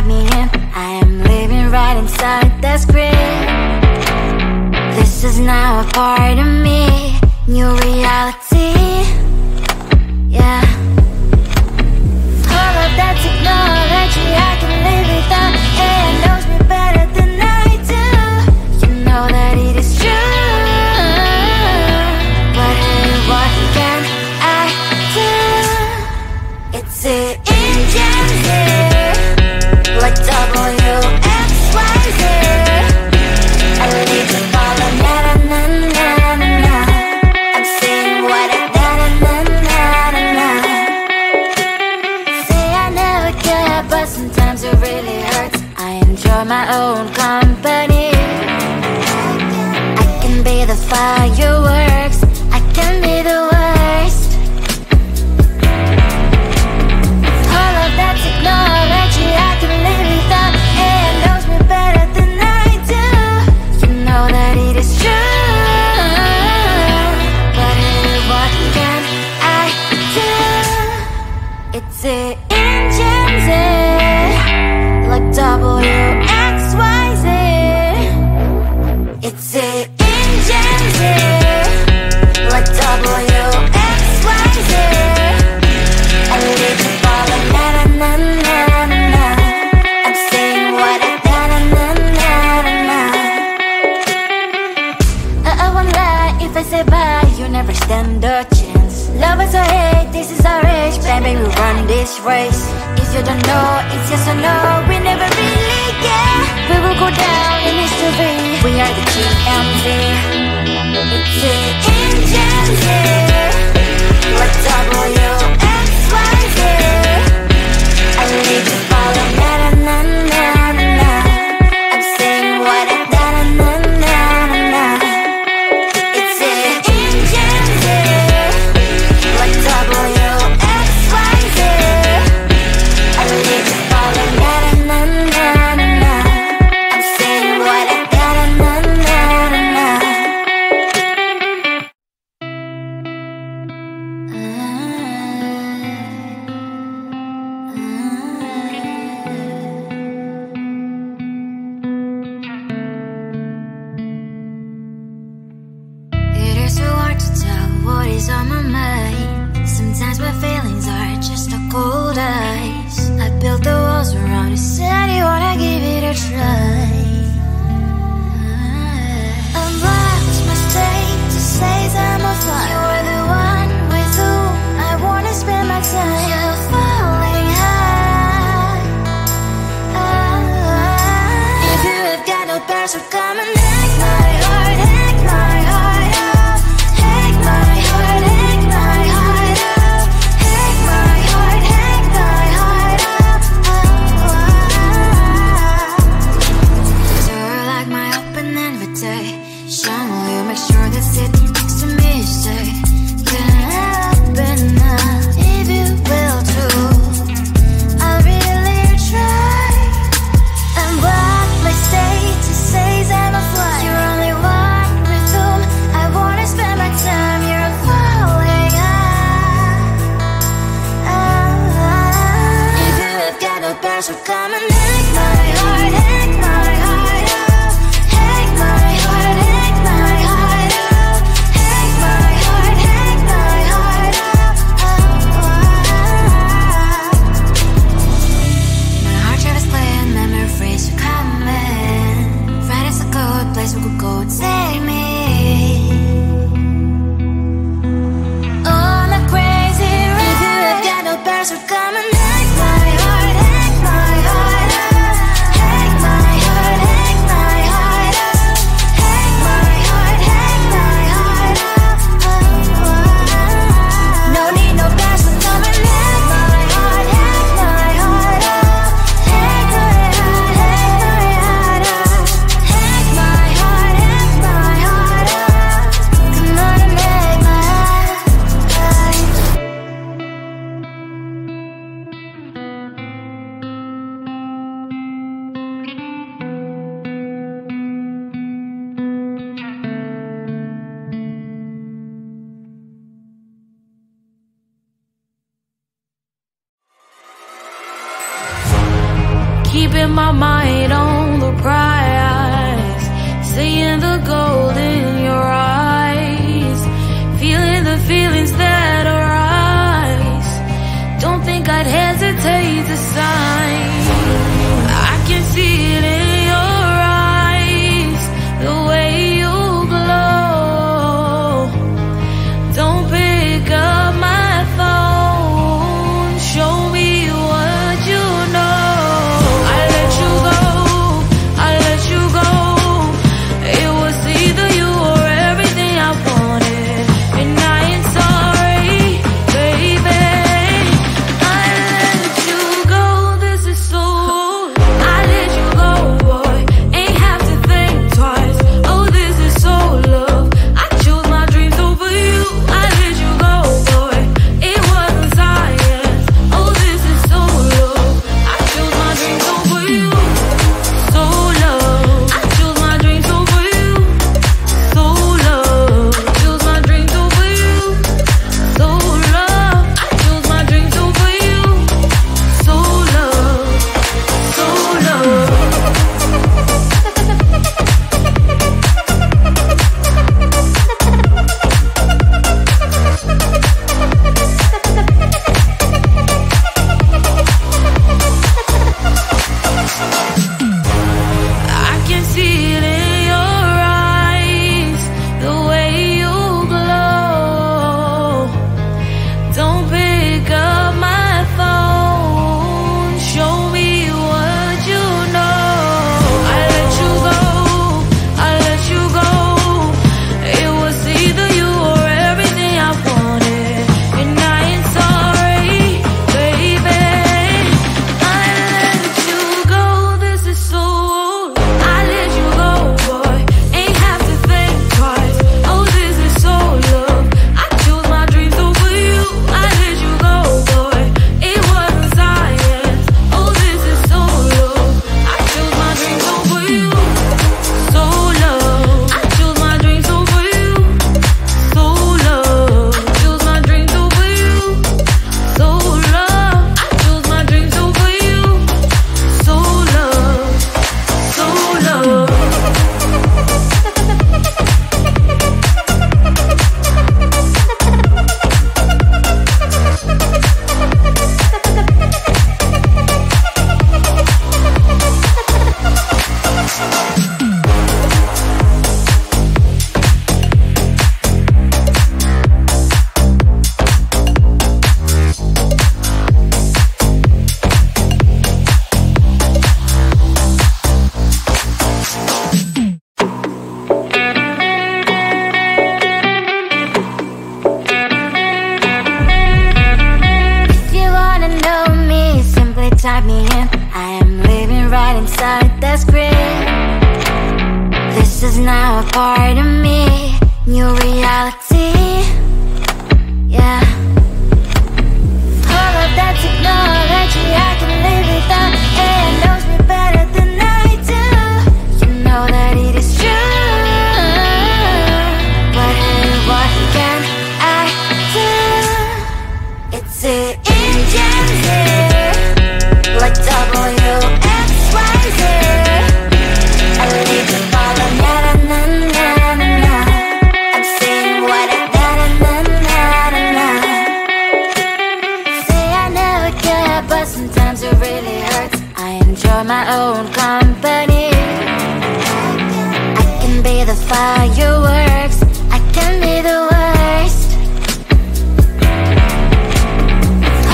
write me in. I am living right inside the script. This is now a part of me, new reality. Yeah. All of that technology I can live without. AI knows me better than I do. You know that it is true. But hey, what can I do? It's the engine here, like WXYZ. I need to follow na na na na na na. I'm saying what I na na na na na na. Say I never care, but sometimes it really hurts. I enjoy my own company. I can be the fireworks, I can be the worst. All of that technology I can live without. AI knows me better than I do. You know that it is true. But hey, what can I do? It's the engines, like WXYZ. It's the engines, like WXYZ. I live to follow na na na na na na. I'm saying what I na na na na na na. I won't lie if I say bye, you never stand a chance. Love is or hate, this is our age. Baby, we run this race. If you don't know, it's yes or no. We never really get. We will go down in history. We are the GMZ. It's the engines here, like WXYZ. I need to follow na na na na na na. I'm saying what I na na na na na na. It's the engines here, like WXYZ. I need to follow na na na na na na. I'm saying what I na na na na na na. It is so hard to tell what is on my mind. Sometimes my feelings are just a cold ice. I built the walls around you, said you wanna give it a try. Unbox my state to say I'm a fly. You're the one with whom I wanna spend my time. You're falling high. If you have got no past, so come and hack my heart, hack my heart up. Hack my heart, hack my heart up. Hack my heart, hack my heart up. You're like my open invitation. Will you make sure that sitting next to me is safe? Can I open up if you will too? I'll really try. And what my state to say I'm a fly. You're only one with whom I wanna spend my time. You're falling high. If you have got no past, so come and hack my heart, hack my heart up. Hack my heart, hack my heart up. Hack my heart, my mind on the prize, seeing the gold in your eyes, feeling the feelings that arise. Don't think I'd hesitate to sign. I can see it in your eyes, the way you glow. Don't pick up my phone, show me what you know. I let you go, I let you go. It was either you or everything I wanted, and I ain't sorry, baby. I let you go, this is so. I let you go, boy, ain't have to think twice. Oh, this is so love. I chose my dreams over you. I let you go, boy, it wasn't science. Oh, this is so love. I chose my dreams over you. So love. I chose my dreams over you. So love. Chose my dreams over you. So love. I chose my dreams over you. So love. So love. I can see it in your eyes, the way you glow. Don't pick up my phone, show me what you know. I let you go, I let you go. It was either you or everything I wanted, and I ain't sorry, baby. I let you go, this is so. I let you go, boy, ain't have to think twice. Oh, this is so love. I chose my dreams over you. I let you go, boy, it wasn't science. Oh, this is so love. I chose my dreams over you. So love. I chose my dreams over you. So love. Chose my dreams over you. So love. I chose my dreams over you. So love. So love. If you wanna know me, simply type me in. I am living right inside that screen. This is now a part of me, new reality. Yeah. All of that technology I can live without, and knows me better than I do. You know that it is true. But hey, what can I do? It's the engines here, like WXYZ. I leave you falling, na na na na na na. I'm saying what I na na na na na na. Say I never care, but sometimes it really hurts. I enjoy my own company. I can be the fireworks, I can be the worst.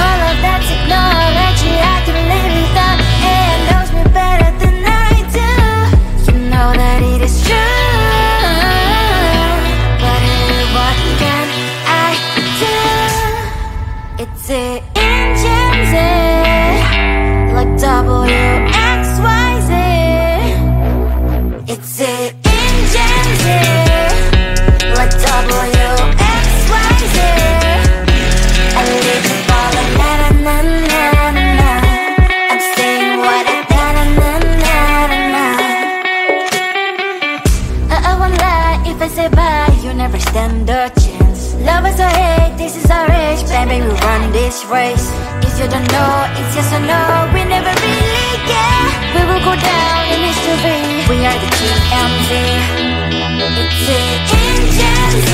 All of that technology I can live without, and knows me better than I do. You know that it is true. But hey, what can I do? It's the engines, like WXYZ. It's the engines, like WXYZ. I live in falling, na na na na na na. I'm saying what I na na na na na na. I won't lie if I say bye, you never stand a chance. Love us or hate, this is our age. Baby, we run this race. If you don't know, it's yes or no. We never really care. We will go down in history. We are the GMZ. It's it in Gen Z.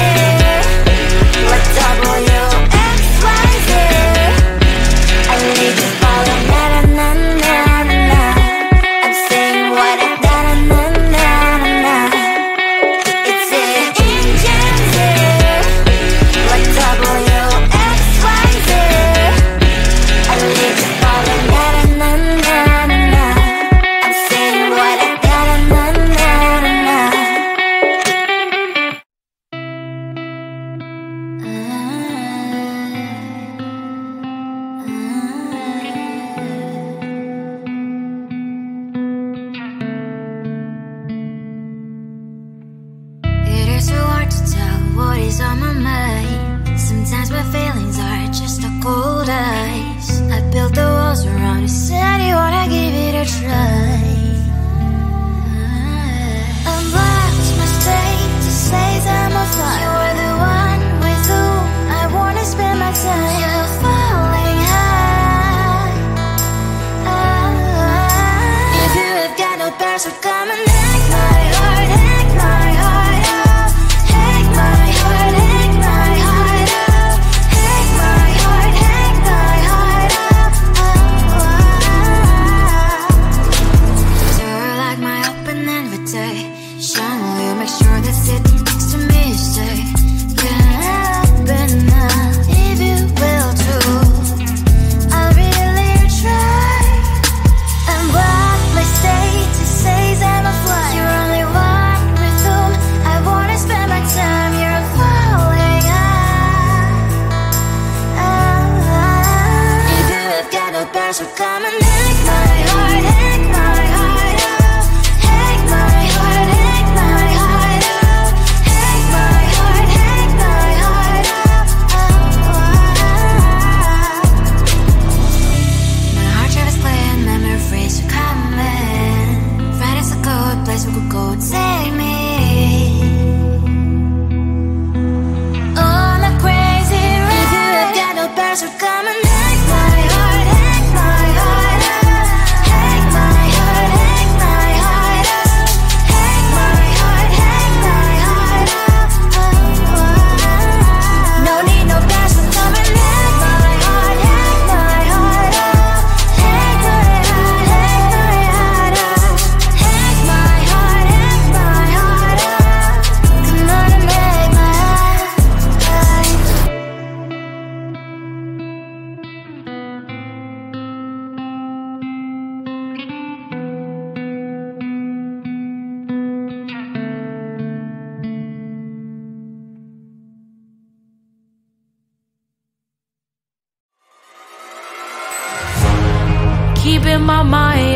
Like WXYZ. I need to follow na na na na na. I'm saying what I da na na na na. It's it in Gen Z. Like WXYZ. I need to follow na na na na na. I'm saying what I da na na na na. It is so hard to tell what is on my mind. Sometimes my feelings are just a cold ice. I built the walls around you, said you wanna give it a try. Unlocked my state to say that I'm a fly. You are the one with whom I wanna spend my time. You're falling high. If you have got no bears, so come and hack my heart, hack my heart out. Hack my heart, hack my heart out. Hack my heart, hack my heart out. You're like my open invitation. Will you make sure that sitting next to me is safe? Get up enough, if you will too. I'll really try. And what my state to say I'm a fly. You're only one with whom I wanna spend my time. You're falling high. If you have got no bears, so come and hack my heart, hack my heart out. Hack my heart, hack my heart out. Hack my heart, hack my heart out. My heart drives clear, memories are coming. Right as a good place we could go, take me. On a crazy ride. If you have got no bears, so come and hack my heart, hack my heart out. Hack my heart, hack my heart out. Hack my heart, hack my heart out. No need no bears, so come and hack my heart, hack my heart out. Hack my heart, hack my heart out. Hack my heart, hack my heart out. Come on and make my heart. Keep in my mind